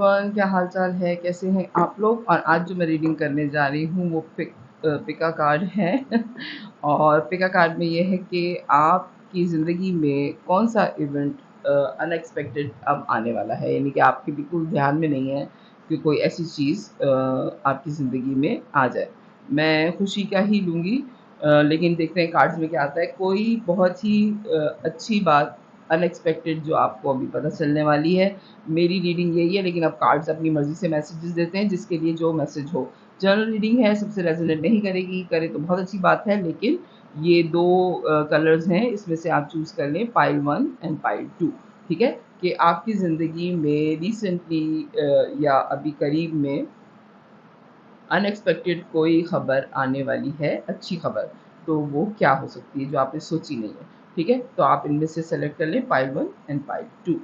Everyone, क्या हाल चाल है, कैसे हैं आप लोग। और आज जो मैं रीडिंग करने जा रही हूँ वो पिका कार्ड है और पिका कार्ड में ये है कि आपकी ज़िंदगी में कौन सा इवेंट अनएक्सपेक्टेड अब आने वाला है, यानी कि आपके बिल्कुल ध्यान में नहीं है कि कोई ऐसी चीज़ आपकी ज़िंदगी में आ जाए। मैं खुशी का ही लूँगी, लेकिन देखते हैं कार्ड्स में क्या आता है। कोई बहुत ही अच्छी बात अनएक्सपेक्टेड जो आपको अभी पता चलने वाली है। मेरी रीडिंग यही है, लेकिन अब कार्ड्स अपनी मर्ज़ी से मैसेजेस देते हैं, जिसके लिए जो मैसेज हो। जनरल रीडिंग है, सबसे रेजोनेट नहीं करेगी, करे तो बहुत अच्छी बात है, लेकिन ये 2 कलर्स हैं, इसमें से आप चूज़ कर लें पाइल 1 एंड पाइल 2, ठीक है? कि आपकी ज़िंदगी में रिसेंटली या अभी करीब में अनएक्सपेक्टेड कोई खबर आने वाली है, अच्छी खबर, तो वो क्या हो सकती है जो आपने सोची नहीं है, ठीक है? तो आप इनमें से सेलेक्ट कर लें पाइल 1 एंड पाइल 2।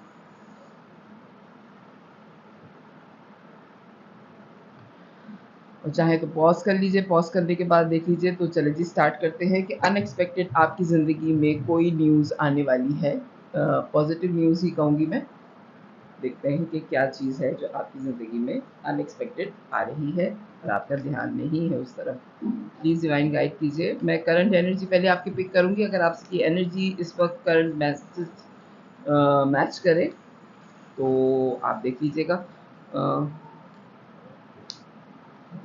और चाहे तो पॉज़ कर लीजिए, पॉज़ करने के बाद देख लीजिए। तो चलिए जी स्टार्ट करते हैं कि अनएक्सपेक्टेड आपकी ज़िंदगी में कोई न्यूज़ आने वाली है। पॉज़िटिव न्यूज़ ही कहूँगी मैं। देखते हैं कि क्या चीज़ है जो आपकी ज़िंदगी में अनएक्सपेक्टेड आ रही है और आपका ध्यान नहीं है उस तरफ। प्लीज़ डिवाइन गाइड कीजिए। मैं करंट एनर्जी पहले आपकी पिक करूँगी। अगर आपकी एनर्जी इस वक्त करंट मैच करे तो आप देख लीजिएगा।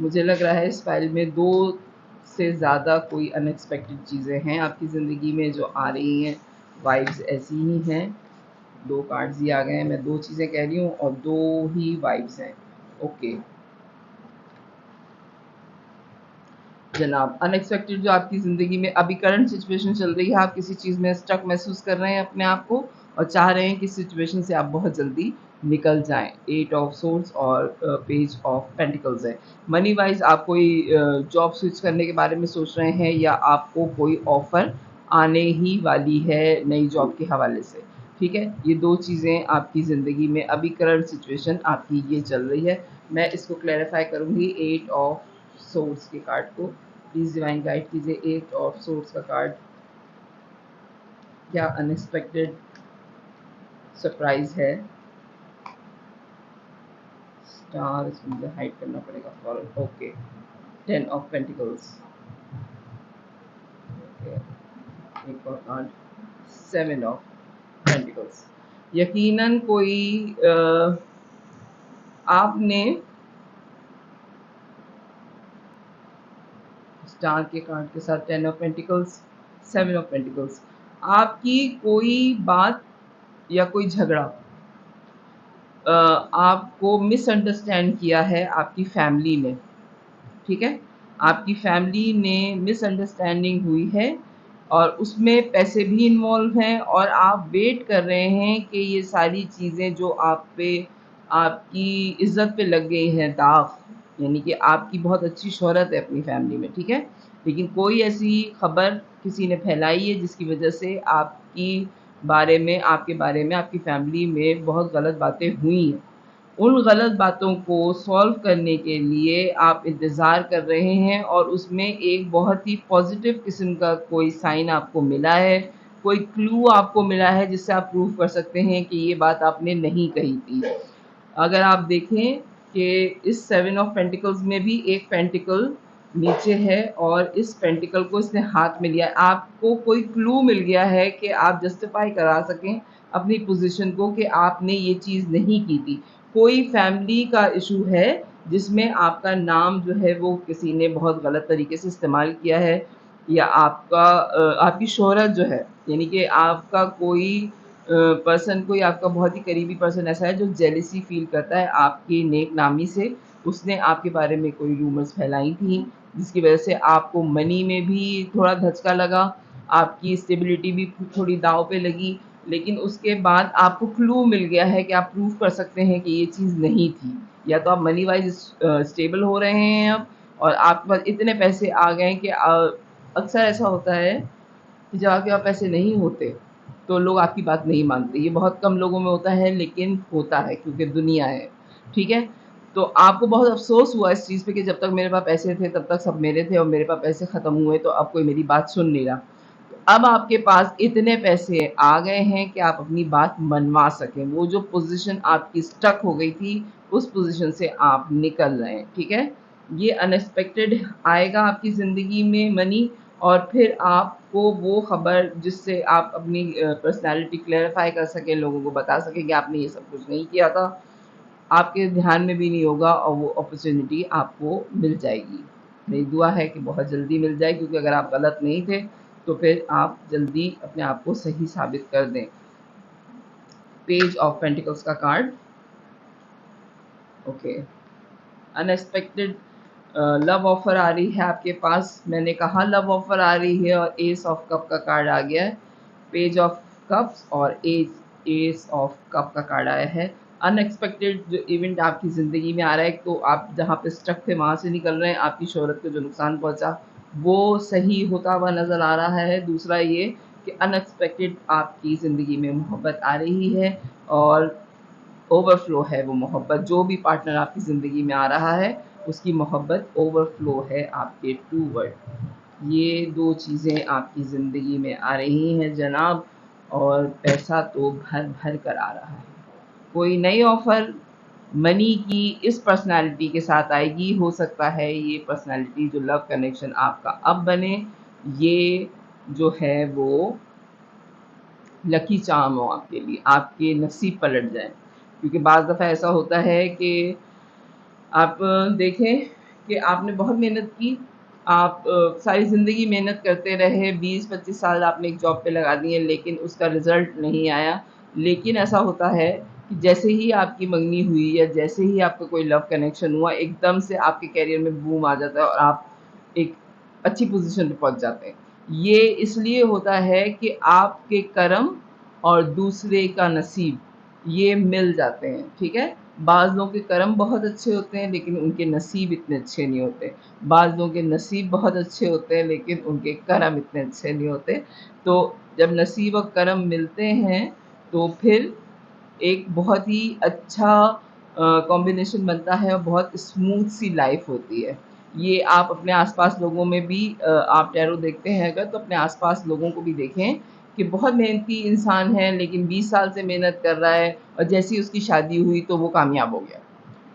मुझे लग रहा है इस फाइल में 2 से ज़्यादा कोई अनएक्सपेक्टेड चीज़ें हैं आपकी ज़िंदगी में जो आ रही हैं। वाइब्स ऐसी ही हैं। 2 कार्ड्स ही आ गए हैं। मैं 2 चीज़ें कह रही हूँ और 2 ही वाइब्स हैं। ओके जनाब, अनएक्सपेक्टेड जो आपकी ज़िंदगी में अभी करंट सिचुएशन चल रही है, आप किसी चीज़ में स्टक महसूस कर रहे हैं अपने आप को और चाह रहे हैं कि सिचुएशन से आप बहुत जल्दी निकल जाएं। 8 ऑफ सोर्ड्स और पेज ऑफ पेंटिकल्स है। मनी वाइज आप कोई जॉब स्विच करने के बारे में सोच रहे हैं या आपको कोई ऑफ़र आने ही वाली है नई जॉब के हवाले से, ठीक है? ये 2 चीज़ें आपकी ज़िंदगी में अभी करंट सिचुएशन आपकी ये चल रही है। मैं इसको क्लैरिफाई करूँगी 8 ऑफ सोर्स के कार्ड को। प्लीज़ डिवाइन गाइड कीजिए। 8 ऑफ सोर्स का कार्ड क्या अनएक्सपेक्टेड सरप्राइज है। स्टार इसमें मुझे हाइड करना पड़ेगा for. Okay 10 of pentacles. Okay एक और कार्ड 7 ऑफ पेंटिकल्स। यकीनन कोई आपने स्टार के कार्ड के साथ 10 ऑफ पेंटिकल्स 7 ऑफ पेंटिकल्स, आपकी कोई बात या कोई झगड़ा आपको मिसअंडरस्टैंड किया है आपकी फैमिली ने, ठीक है? आपकी फैमिली ने मिसअंडरस्टैंडिंग हुई है और उसमें पैसे भी इन्वॉल्व हैं और आप वेट कर रहे हैं कि ये सारी चीज़ें जो आप पे आपकी इज़्ज़त पे लग गई हैं दाग, यानी कि आपकी बहुत अच्छी शोहरत है अपनी फैमिली में, ठीक है? लेकिन कोई ऐसी खबर किसी ने फैलाई है जिसकी वजह से आपके बारे में आपकी फैमिली में बहुत गलत बातें हुई हैं। उन गलत बातों को सॉल्व करने के लिए आप इंतज़ार कर रहे हैं और उसमें एक बहुत ही पॉज़िटिव किस्म का कोई साइन आपको मिला है, कोई क्लू आपको मिला है जिससे आप प्रूव कर सकते हैं कि ये बात आपने नहीं कही थी। अगर आप देखें कि इस 7 ऑफ पेंटिकल्स में भी एक पेंटिकल नीचे है और इस पेंटिकल को इसने हाथ में लिया है। आपको कोई क्लू मिल गया है कि आप जस्टिफ़ाई करा सकें अपनी पोज़ीशन को कि आपने ये चीज़ नहीं की थी। कोई फैमिली का इशू है जिसमें आपका नाम जो है वो किसी ने बहुत गलत तरीके से इस्तेमाल किया है या आपकी शोहरत जो है, यानी कि आपका कोई पर्सन, कोई आपका बहुत ही करीबी पर्सन ऐसा है जो जेलसी फ़ील करता है आपकी नेक नामी से। उसने आपके बारे में कोई रूमर्स फैलाई थी जिसकी वज़ह से आपको मनी में भी थोड़ा धचका लगा, आपकी स्टेबिलिटी भी थोड़ी दाँव पे लगी। लेकिन उसके बाद आपको क्लू मिल गया है कि आप प्रूव कर सकते हैं कि ये चीज़ नहीं थी। या तो आप मनी वाइज़ स्टेबल हो रहे हैं अब और आपके पास इतने पैसे आ गए हैं कि अक्सर ऐसा होता है कि जब आपके पास पैसे नहीं होते, तो लोग आपकी बात नहीं मानते। ये बहुत कम लोगों में होता है, लेकिन होता है क्योंकि दुनिया है, ठीक है? तो आपको बहुत अफ़सोस हुआ इस चीज़ पे कि जब तक मेरे पास पैसे थे, तब तक सब मेरे थे और मेरे पास पैसे ख़त्म हुए, तो अब कोई मेरी बात सुन नहीं रहा। अब आपके पास इतने पैसे आ गए हैं कि आप अपनी बात मनवा सकें। वो जो पोज़ीशन आपकी स्टक हो गई थी, उस पोजीशन से आप निकल रहे हैं, ठीक है। ये अनएक्सपेक्टेड आएगा आपकी ज़िंदगी में मनी, और फिर आपको वो खबर जिससे आप अपनी पर्सनैलिटी क्लैरिफाई कर सकें, लोगों को बता सकें कि आपने ये सब कुछ नहीं किया था, आपके ध्यान में भी नहीं होगा और वो अपॉर्चुनिटी आपको मिल जाएगी। मेरी दुआ है कि बहुत जल्दी मिल जाए, क्योंकि अगर आप गलत नहीं थे तो फिर आप जल्दी अपने आप को सही साबित कर दें। पेज ऑफ पेंटिकल्स का card, okay. Unexpected love offer आ रही है आपके पास, मैंने कहा लव ऑफर आ रही है, और एस ऑफ कप का कार्ड आ गया है। पेज ऑफ कप्स और एस ऑफ कप का कार्ड आया है। अनएक्सपेक्टेड जो इवेंट आपकी ज़िंदगी में आ रहा है, तो आप जहाँ पे स्टक थे वहाँ से निकल रहे हैं, आपकी शोहरत को जो नुकसान पहुँचा वो सही होता हुआ नज़र आ रहा है। दूसरा ये कि अनएक्सपेक्टेड आपकी ज़िंदगी में मोहब्बत आ रही है, और ओवरफ्लो है वो मोहब्बत, जो भी पार्टनर आपकी ज़िंदगी में आ रहा है उसकी मोहब्बत ओवरफ्लो है आपके टूवर्ड। ये दो चीज़ें आपकी ज़िंदगी में आ रही हैं जनाब, और पैसा तो भर भर कर आ रहा है। कोई नई ऑफ़र मनी की इस पर्सनालिटी के साथ आएगी। हो सकता है ये पर्सनालिटी जो लव कनेक्शन आपका अब बने, ये जो है वो लकी चार्म हो आपके लिए, आपके नसीब पलट जाए। क्योंकि बाज़ दफ़ा ऐसा होता है कि आप देखें कि आपने बहुत मेहनत की, आप सारी ज़िंदगी मेहनत करते रहे, 20-25 साल आपने एक जॉब पे लगा दिए, लेकिन उसका रिज़ल्ट नहीं आया। लेकिन ऐसा होता है कि जैसे ही आपकी मंगनी हुई या जैसे ही आपका कोई लव कनेक्शन हुआ, एकदम से आपके करियर में बूम आ जाता है और आप एक अच्छी पोज़ीशन पे पहुँच जाते हैं। ये इसलिए होता है कि आपके कर्म और दूसरे का नसीब ये मिल जाते हैं, ठीक है? बाज़ लोगों के कर्म बहुत अच्छे होते हैं लेकिन उनके नसीब इतने अच्छे नहीं होते। बाज़ लोगों के नसीब बहुत अच्छे होते हैं लेकिन उनके कर्म इतने अच्छे नहीं होते। तो जब नसीब और कर्म मिलते हैं तो फिर एक बहुत ही अच्छा कॉम्बिनेशन बनता है और बहुत स्मूथ सी लाइफ़ होती है। ये आप अपने आस-पास लोगों में भी आप टैरो देखते हैं अगर, तो अपने आस-पास लोगों को भी देखें कि बहुत मेहनती इंसान है लेकिन 20 साल से मेहनत कर रहा है और जैसे ही उसकी शादी हुई तो वो कामयाब हो गया,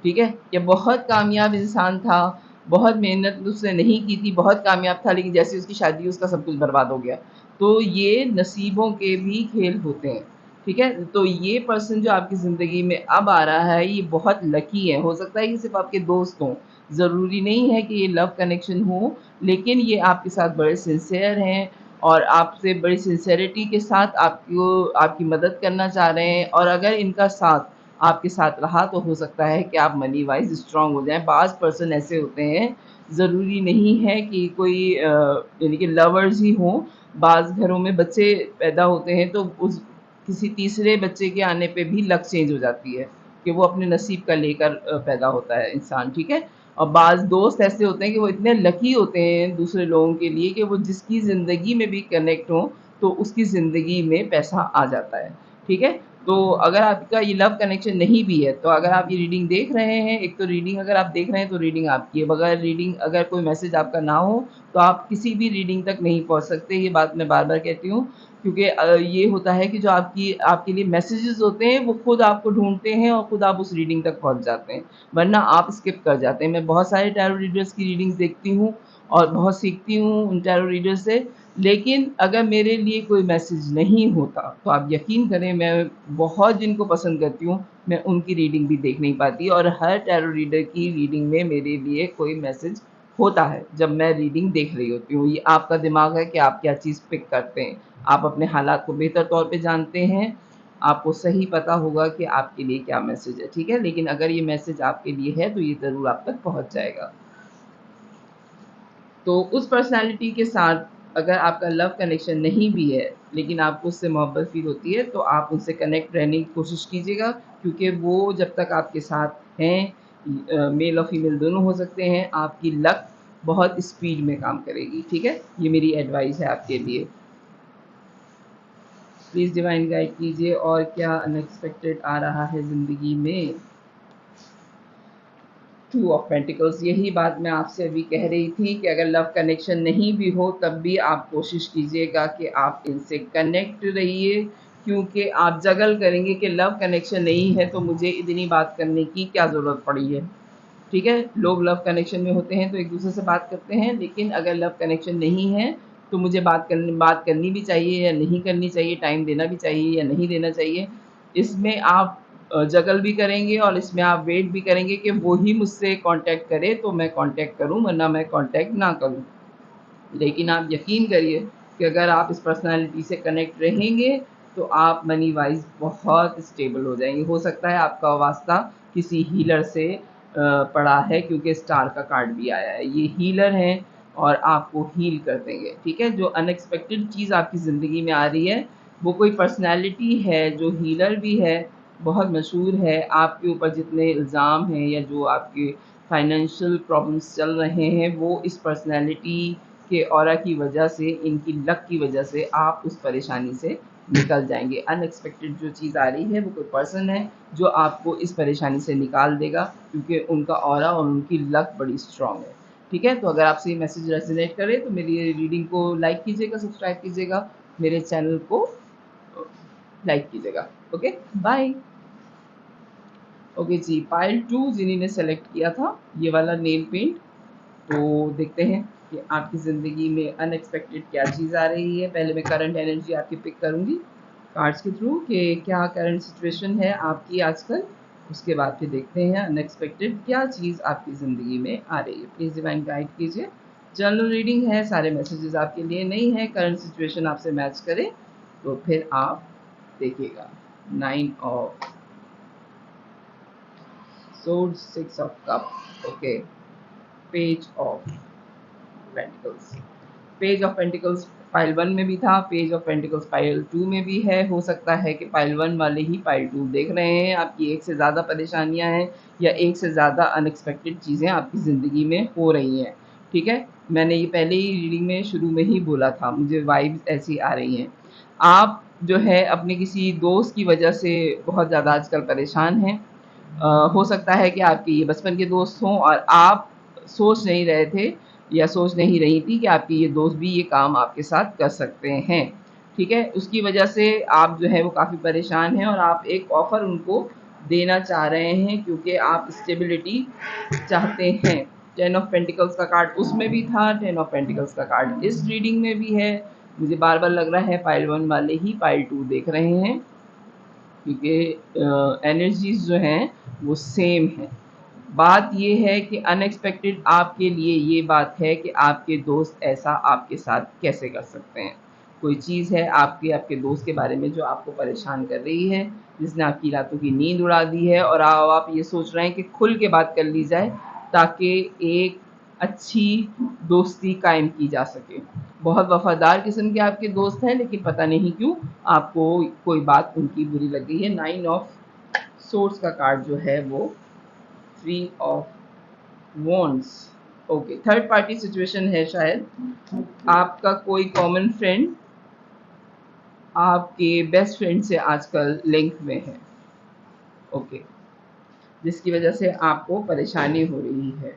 ठीक है? या बहुत कामयाब इंसान था, बहुत मेहनत उसने नहीं की थी, बहुत कामयाब था, लेकिन जैसे ही उसकी शादी हुई उसका सब कुछ बर्बाद हो गया। तो ये नसीबों के भी खेल होते हैं, ठीक है? तो ये पर्सन जो आपकी ज़िंदगी में अब आ रहा है, ये बहुत लकी है। हो सकता है कि सिर्फ़ आपके दोस्त हों, ज़रूरी नहीं है कि ये लव कनेक्शन हो, लेकिन ये आपके साथ बड़े सिंसियर हैं और आपसे बड़ी सिंसियरिटी के साथ आपको आपकी मदद करना चाह रहे हैं, और अगर इनका साथ आपके साथ रहा तो हो सकता है कि आप मनी वाइज़ स्ट्रॉन्ग हो जाएँ। बाज़ पर्सन ऐसे होते हैं, ज़रूरी नहीं है कि कोई यानी कि लवर्स ही हों, बाज़ घरों में बच्चे पैदा होते हैं तो उस किसी तीसरे बच्चे के आने पे भी लक चेंज हो जाती है कि वो अपने नसीब का लेकर पैदा होता है इंसान, ठीक है? और बाज़ दोस्त ऐसे होते हैं कि वो इतने लकी होते हैं दूसरे लोगों के लिए कि वो जिसकी ज़िंदगी में भी कनेक्ट हों, तो उसकी ज़िंदगी में पैसा आ जाता है, ठीक है? तो अगर आपका ये लव कनेक्शन नहीं भी है, तो अगर आप ये रीडिंग देख रहे हैं, एक तो रीडिंग अगर आप देख रहे हैं तो रीडिंग आपकी है, बगैर रीडिंग अगर कोई मैसेज आपका ना हो, तो आप किसी भी रीडिंग तक नहीं पहुँच सकते। ये बात मैं बार-बार कहती हूँ, क्योंकि ये होता है कि जो आपके लिए मैसेजेस होते हैं वो खुद आपको ढूँढते हैं और खुद आप उस रीडिंग तक पहुँच जाते हैं, वरना आप स्किप कर जाते हैं। मैं बहुत सारे टैरो रीडर्स की रीडिंग्स देखती हूँ और बहुत सीखती हूँ उन टैरो रीडर से, लेकिन अगर मेरे लिए कोई मैसेज नहीं होता, तो आप यकीन करें मैं बहुत जिनको पसंद करती हूँ, मैं उनकी रीडिंग भी देख नहीं पाती, और हर टैरो रीडर की रीडिंग में मेरे लिए कोई मैसेज होता है, जब मैं रीडिंग देख रही होती हूँ। ये आपका दिमाग है कि आप क्या चीज़ पिक करते हैं। आप अपने हालात को बेहतर तौर पे जानते हैं, आपको सही पता होगा कि आपके लिए क्या मैसेज है, ठीक है? लेकिन अगर ये मैसेज आपके लिए है, तो ये ज़रूर आप तक पहुँच जाएगा। तो उस पर्सनैलिटी के साथ अगर आपका लव कनेक्शन नहीं भी है, लेकिन आपको उससे मोहब्बत फ़ील होती है, तो आप उनसे कनेक्ट रहने की कोशिश कीजिएगा, क्योंकि वो जब तक आपके साथ हैं, मेल और फीमेल दोनों हो सकते हैं, आपकी लक बहुत स्पीड में काम करेगी, ठीक है? ये मेरी एडवाइस है आपके लिए। प्लीज़ डिवाइन गाइड कीजिए और क्या अनएक्सपेक्टेड आ रहा है ज़िंदगी में। टू ऑफ पेंटिकल्स, यही बात मैं आपसे अभी कह रही थी कि अगर लव कनेक्शन नहीं भी हो तब भी आप कोशिश कीजिएगा कि आप इनसे कनेक्ट रहिए, क्योंकि आप जगल करेंगे कि लव कनेक्शन नहीं है तो मुझे इतनी बात करने की क्या ज़रूरत पड़ी है। ठीक है, लोग लव कनेक्शन में होते हैं तो एक दूसरे से बात करते हैं, लेकिन अगर लव कनेक्शन नहीं है तो मुझे बात करनी भी चाहिए या नहीं करनी चाहिए, टाइम देना भी चाहिए या नहीं देना चाहिए। इसमें आप जगल भी करेंगे और इसमें आप वेट भी करेंगे कि वो ही मुझसे कांटेक्ट करे तो मैं कांटेक्ट करूं, वरना मैं कांटेक्ट ना करूं। लेकिन आप यकीन करिए कि अगर आप इस पर्सनालिटी से कनेक्ट रहेंगे तो आप मनी वाइज बहुत स्टेबल हो जाएंगे। हो सकता है आपका वास्ता किसी हीलर से पड़ा है, क्योंकि स्टार का कार्ड भी आया है, ये हीलर हैं और आपको हील कर देंगे। ठीक है, जो अनएक्सपेक्टेड चीज़ आपकी ज़िंदगी में आ रही है वो कोई पर्सनैलिटी है जो हीलर भी है, बहुत मशहूर है। आपके ऊपर जितने इल्ज़ाम हैं या जो आपके फाइनेंशियल प्रॉब्लम्स चल रहे हैं वो इस पर्सनैलिटी के ऑरा की वजह से, इनकी लक की वजह से आप उस परेशानी से निकल जाएंगे। अनएक्सपेक्टेड जो चीज़ आ रही है वो कोई पर्सन है जो आपको इस परेशानी से निकाल देगा, क्योंकि उनका ऑरा और उनकी लक बड़ी स्ट्रांग है। ठीक है, तो अगर आपसे ये मैसेज रेजोनेट करे तो मेरी रीडिंग को लाइक कीजिएगा, सब्सक्राइब कीजिएगा, मेरे चैनल को लाइक कीजिएगा। Okay, bye. ओके जी, पाइल 2 जिन्हीं ने सेलेक्ट किया था ये वाला नेल पेंट, तो देखते हैं कि आपकी ज़िंदगी में अनएक्सपेक्टेड क्या चीज़ आ रही है। पहले मैं करंट एनर्जी आपकी पिक करूँगी कार्ड्स के थ्रू कि क्या करंट सिचुएशन है आपकी आजकल, उसके बाद फिर देखते हैं अनएक्सपेक्टेड क्या चीज़ आपकी ज़िंदगी में आ रही है। प्लीज़ डिवाइन गाइड कीजिए। जनरल रीडिंग है, सारे मैसेजेस आपके लिए नहीं है, करंट सिचुएशन आपसे मैच करे तो फिर आप देखिएगा। 9 of swords, 6 of cup, okay, page of pentacles. Page of pentacles pile 1 में भी था, पेज ऑफ पेंटिकल्स पाइल 2 में भी है। हो सकता है कि पाइल 1 वाले ही पाइल 2 देख रहे हैं। आपकी एक से ज़्यादा परेशानियां हैं या एक से ज़्यादा अनएक्सपेक्टेड चीज़ें आपकी ज़िंदगी में हो रही हैं। ठीक है, मैंने ये पहले ही रीडिंग में शुरू में ही बोला था, मुझे वाइब्स ऐसी आ रही हैं। आप जो है अपने किसी दोस्त की वजह से बहुत ज़्यादा आजकल परेशान हैं। हो सकता है कि आपके ये बचपन के दोस्त हों और आप सोच नहीं रहे थे या सोच नहीं रही थी कि आपके ये दोस्त भी ये काम आपके साथ कर सकते हैं। ठीक है, उसकी वजह से आप जो है वो काफ़ी परेशान हैं और आप एक ऑफ़र उनको देना चाह रहे हैं, क्योंकि आप स्टेबिलिटी चाहते हैं। 10 ऑफ पेंटिकल्स का कार्ड उसमें भी था, 10 ऑफ पेंटिकल्स का कार्ड इस रीडिंग में भी है। मुझे बार बार लग रहा है पाइल 1 वाले ही पाइल 2 देख रहे हैं, क्योंकि एनर्जीज जो हैं वो सेम हैं। बात ये है कि अनएक्सपेक्टेड आपके लिए ये बात है कि आपके दोस्त ऐसा आपके साथ कैसे कर सकते हैं। कोई चीज़ है आपके आपके दोस्त के बारे में जो आपको परेशान कर रही है, जिसने आपकी रातों की नींद उड़ा दी है और आप ये सोच रहे हैं कि खुल के बात कर ली जाए ताकि एक अच्छी दोस्ती कायम की जा सके। बहुत वफ़ादार किस्म के आपके दोस्त हैं, लेकिन पता नहीं क्यों आपको कोई बात उनकी बुरी लग गई है। 9 ऑफ सोर्स का कार्ड जो है वो 3 of wands. Okay, third party situation है शायद। आपका कोई कॉमन फ्रेंड आपके बेस्ट फ्रेंड से आजकल लिंक में है। ओके, जिसकी वजह से आपको परेशानी हो रही है।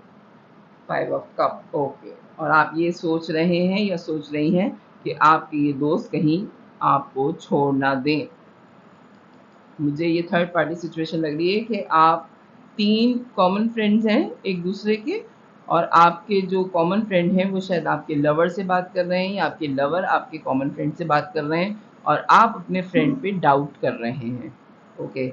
5 ऑफ कप। ओके, और आप ये सोच रहे हैं या सोच रही हैं कि आपके ये दोस्त कहीं आपको छोड़ ना दें। मुझे ये थर्ड पार्टी सिचुएशन लग रही है कि आप 3 कॉमन फ्रेंड्स हैं एक दूसरे के, और आपके जो कॉमन फ्रेंड हैं वो शायद आपके लवर से बात कर रहे हैं या आपके लवर आपके कॉमन फ्रेंड से बात कर रहे हैं और आप अपने फ्रेंड पे डाउट कर रहे हैं। Okay,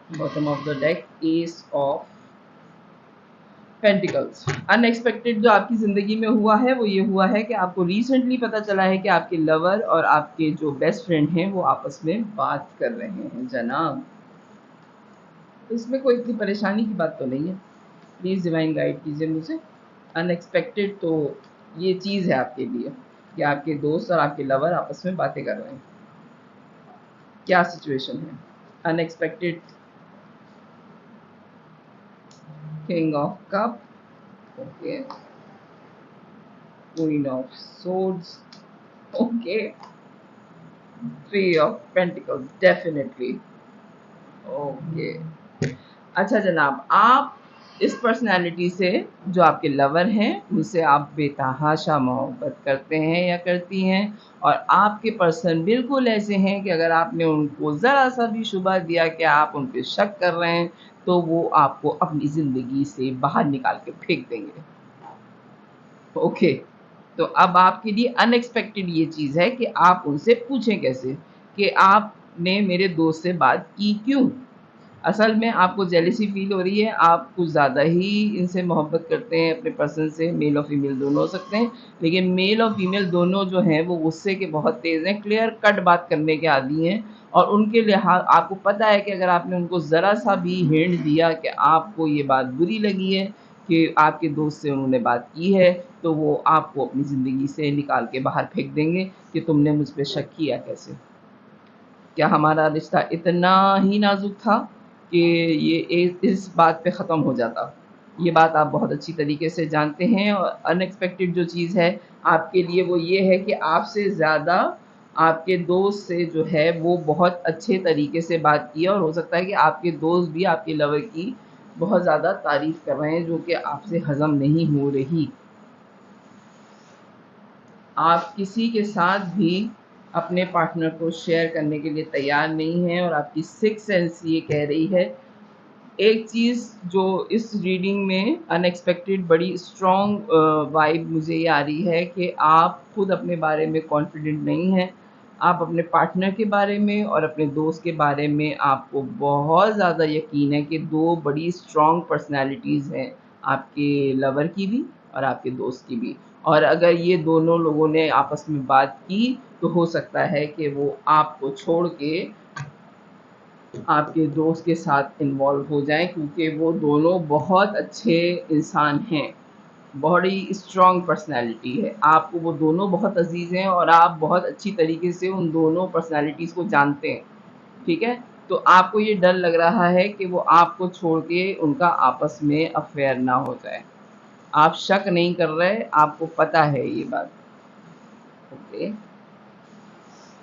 bottom of the deck S of pentacles. Unexpected जो आपकी ज़िंदगी में हुआ है वो ये हुआ है कि आपको रिसेंटली पता चला है कि आपके लवर और आपके जो बेस्ट फ्रेंड हैं वो आपस में बात कर रहे हैं जनाब। तो इसमें कोई इतनी परेशानी की बात तो नहीं है। प्लीज़ डिवाइन गाइड कीजिए मुझे। अनएक्सपेक्टेड तो ये चीज़ है आपके लिए कि आपके दोस्त और आपके लवर आपस में बातें कर रहे हैं। क्या सिचुएशन है? Unexpected king of cup, okay, queen of swords, okay, 3 of pentacles, definitely. Okay, अच्छा जनाब, आप इस पर्सनैलिटी से जो आपके लवर हैं उनसे आप बेतहाशा मोहब्बत करते हैं या करती हैं, और आपके पर्सन बिल्कुल ऐसे हैं कि अगर आपने उनको ज़रा-सा भी शुबा दिया कि आप उन पे शक कर रहे हैं, तो वो आपको अपनी ज़िंदगी से बाहर निकाल के फेंक देंगे। ओके, तो अब आपके लिए अनएक्सपेक्टेड ये चीज़ है कि आप उनसे पूछें कैसे कि आपने मेरे दोस्त से बात की क्यों? असल में आपको जेलसी फ़ील हो रही है, आप कुछ ज़्यादा ही इनसे मोहब्बत करते हैं अपने पर्सन से, मेल और फीमेल दोनों हो सकते हैं, लेकिन मेल और फीमेल दोनों जो हैं वो गुस्से के बहुत तेज़ हैं, क्लियर कट बात करने के आदी हैं, और उनके लिहा आपको पता है कि अगर आपने उनको ज़रा-सा भी हिंट दिया कि आपको ये बात बुरी लगी है कि आपके दोस्त से उन्होंने बात की है, तो वो आपको अपनी ज़िंदगी से निकाल के बाहर फेंक देंगे कि तुमने मुझ पे शक किया कैसे? क्या हमारा रिश्ता इतना ही नाज़ुक था कि ये इस बात पे ख़त्म हो जाता? ये बात आप बहुत अच्छी तरीके से जानते हैं, और अनएक्सपेक्टेड जो चीज़ है आपके लिए वो ये है कि आपसे ज़्यादा आपके दोस्त से जो है वो बहुत अच्छे तरीके से बात की है, और हो सकता है कि आपके दोस्त भी आपके लवर की बहुत ज़्यादा तारीफ़ कर रहे हैं, जो कि आपसे हज़म नहीं हो रही। आप किसी के साथ भी अपने पार्टनर को शेयर करने के लिए तैयार नहीं हैं, और आपकी सिक्स्थ सेंस ये कह रही है। एक चीज़ जो इस रीडिंग में अनएक्सपेक्टेड बड़ी स्ट्रॉन्ग वाइब मुझे ये आ रही है कि आप खुद अपने बारे में कॉन्फिडेंट नहीं हैं। आप अपने पार्टनर के बारे में और अपने दोस्त के बारे में आपको बहुत ज़्यादा यकीन है कि 2 बड़ी स्ट्रॉन्ग पर्सनैलिटीज़ हैं, आपके लवर की भी और आपके दोस्त की भी। और अगर ये दोनों लोगों ने आपस में बात की, तो हो सकता है कि वो आपको छोड़ के आपके दोस्त के साथ इन्वॉल्व हो जाएँ, क्योंकि वो दोनों बहुत अच्छे इंसान हैं, बड़ी स्ट्रॉन्ग पर्सनैलिटी है। आपको वो दोनों बहुत अज़ीज़ हैं, और आप बहुत अच्छी तरीके से उन दोनों पर्सनैलिटीज़ को जानते हैं, ठीक है? तो आपको ये डर लग रहा है कि वो आपको छोड़ के उनका आपस में अफ़ेयर ना हो जाए। आप शक नहीं कर रहे, आपको पता है ये बात। ओके।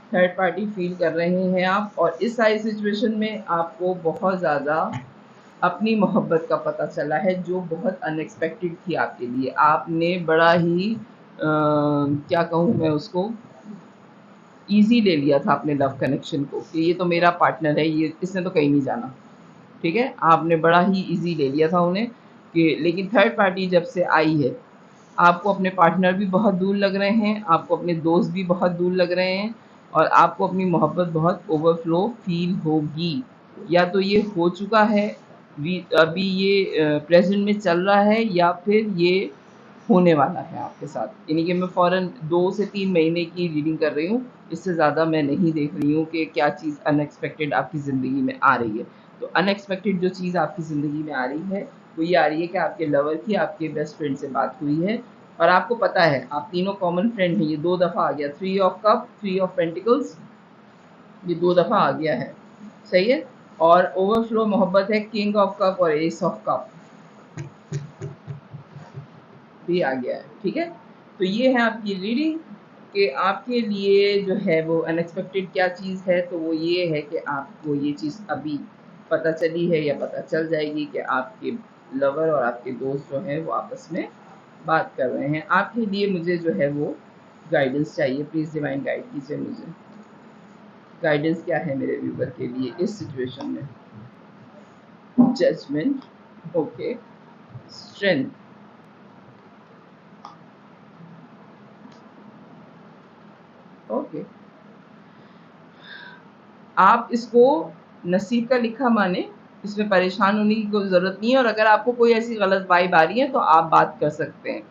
थर्ड पार्टी फ़ील कर रहे हैं आप, और इस सारी सिचुएशन में आपको बहुत ज़्यादा अपनी मोहब्बत का पता चला है, जो बहुत अनएक्सपेक्टेड थी आपके लिए। आपने बड़ा ही क्या कहूँ मैं उसको, ईज़ी ले लिया था अपने लव कनेक्शन को कि ये तो मेरा पार्टनर है, ये इसने तो कहीं नहीं जाना, ठीक है? आपने बड़ा ही ईज़ी ले लिया था उन्हें, कि लेकिन थर्ड पार्टी जब से आई है, आपको अपने पार्टनर भी बहुत दूर लग रहे हैं, आपको अपने दोस्त भी बहुत दूर लग रहे हैं, और आपको अपनी मोहब्बत बहुत ओवरफ्लो फ़ील होगी। या तो ये हो चुका है, अभी ये प्रेज़ेंट में चल रहा है, या फिर ये होने वाला है आपके साथ। यानी कि मैं फ़ौरन 2 से 3 महीने की रीडिंग कर रही हूँ, इससे ज़्यादा मैं नहीं देख रही हूँ कि क्या चीज़ अनएक्सपेक्टेड आपकी ज़िंदगी में आ रही है। तो अनएक्सपेक्टेड जो चीज़ आपकी ज़िंदगी में आ रही है, वो ये आ रही है कि आपके लवर की आपके बेस्ट फ्रेंड से बात हुई है, और आपको पता है आप तीनों कॉमन फ्रेंड हैं। ये 2 दफ़ा आ गया, 3 ऑफ कप, 3 ऑफ पेंटिकल्स, ये 2 दफ़ा आ गया है, सही है? और ओवरफ्लो मोहब्बत है, किंग ऑफ कप और एस ऑफ कप भी आ गया है, ठीक है? तो ये है आपकी रीडिंग, कि आपके लिए जो है वो अनएक्सपेक्टेड क्या चीज़ है, तो वो ये है कि आपको ये चीज़ अभी पता चली है, या पता चल जाएगी कि आपके लवर और आपके दोस्त जो हैं वो आपस में बात कर रहे हैं। आपके लिए मुझे जो है वो गाइडेंस चाहिए, प्लीज़ डिवाइन गाइड कीजिए मुझे। गाइडेंस क्या है मेरे व्यूअर के लिए इस सिचुएशन में? Judgement, okay, strength, okay. आप इसको नसीब का लिखा माने, इसमें परेशान होने की कोई ज़रूरत नहीं है, और अगर आपको कोई ऐसी गलत वाइब आ रही है तो आप बात कर सकते हैं।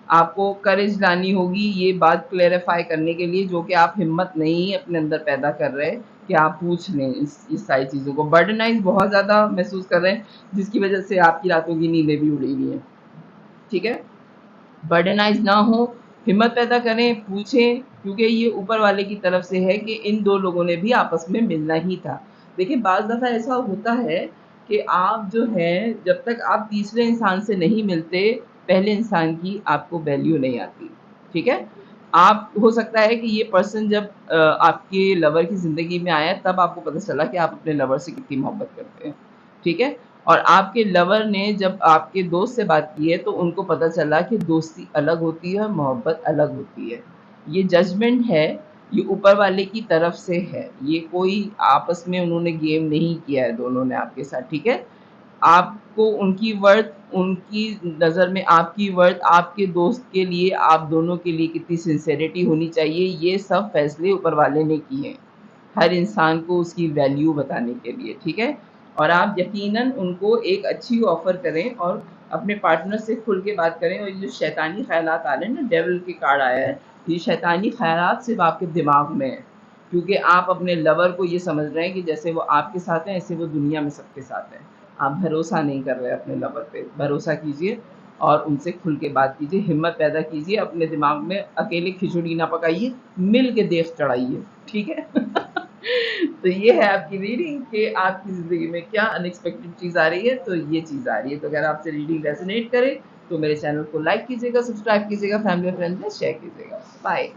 आपको करेज लानी होगी ये बात क्लैरिफ़ाई करने के लिए, जो कि आप हिम्मत नहीं अपने अंदर पैदा कर रहे कि आप पूछ लें इस सारी चीज़ों को। बर्डनाइज़ बहुत ज़्यादा महसूस कर रहे हैं, जिसकी वज़ह से आपकी रातों की नींदें भी उड़ी हुई हैं, ठीक है? बर्डनाइज़ ना हो, हिम्मत पैदा करें, पूछें, क्योंकि ये ऊपर वाले की तरफ से है कि इन 2 लोगों ने भी आपस में मिलना ही था। देखिए, बाज़ दफ़ा ऐसा होता है कि आप जो हैं, जब तक आप तीसरे इंसान से नहीं मिलते, पहले इंसान की आपको वैल्यू नहीं आती, ठीक है? आप हो सकता है कि ये पर्सन जब आपके लवर की ज़िंदगी में आया, तब आपको पता चला कि आप अपने लवर से कितनी मोहब्बत करते हैं, ठीक है? और आपके लवर ने जब आपके दोस्त से बात की है तो उनको पता चला कि दोस्ती अलग होती है और मोहब्बत अलग होती है। ये जजमेंट है, ये ऊपर वाले की तरफ से है, ये कोई आपस में उन्होंने गेम नहीं किया है दोनों ने आपके साथ, ठीक है? आपको उनकी वर्थ, उनकी नज़र में आपकी वर्थ, आपके दोस्त के लिए, आप दोनों के लिए कितनी सिंसेरिटी होनी चाहिए, ये सब फ़ैसले ऊपर वाले ने किए हैं। हर इंसान को उसकी वैल्यू बताने के लिए, ठीक है? और आप यकीनन उनको एक अच्छी ऑफ़र करें और अपने पार्टनर से खुल के बात करें। और ये जो शैतानी ख़यालात आ रहे हैं ना, डेविल के कार्ड आया है, ये शैतानी ख़यालात सिर्फ़ आपके दिमाग में हैं, क्योंकि आप अपने लवर को ये समझ रहे हैं कि जैसे वो आपके साथ हैं, ऐसे वो दुनिया में सबके साथ हैं। आप भरोसा नहीं कर रहे अपने लवर पे, भरोसा कीजिए और उनसे खुल के बात कीजिए, हिम्मत पैदा कीजिए, अपने दिमाग में अकेले खिचड़ी ना पकाइए, मिल के देश चढ़ाइए, ठीक है? तो ये है आपकी रीडिंग कि आपकी ज़िंदगी में क्या अनएक्सपेक्टेड चीज़ आ रही है, तो ये चीज़ आ रही है। तो अगर आपसे रीडिंग रेज़ोनेट करे, तो मेरे चैनल को लाइक कीजिएगा, सब्सक्राइब कीजिएगा, फैमिली और फ्रेंड्स में शेयर कीजिएगा। बाय।